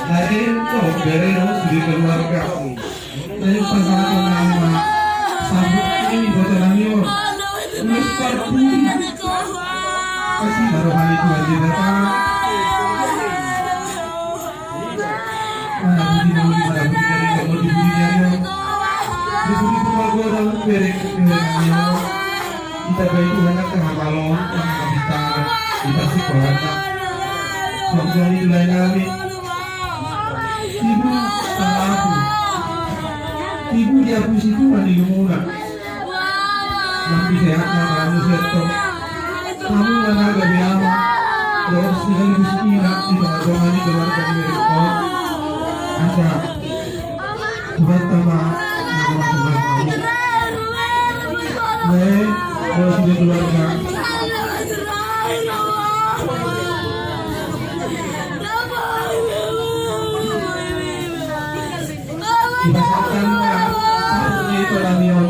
Dari kok dari di keluarga. Dari pasangan nama sambut ini foto Namio. Mesti kasih barohani Tuhan di datang. Mana budi mau di mana budi dari kamu di budinya yo. Di budi keluarga dalam berek Namio. Kita baik anak tengah balon yang kita dikasih keluarga. Suami itu lain kami. Ibu sama aku. Ibu di aku situ kan di rumah. Nanti sehatnya kamu setor. Kamu mana gak biama. Terus dengan miskin di tengah-tengah di keluarga di mereka. Ada Tuhan sama nama Tuhan kamu. Terus di keluarga. Dipasangkan satunya itu Namio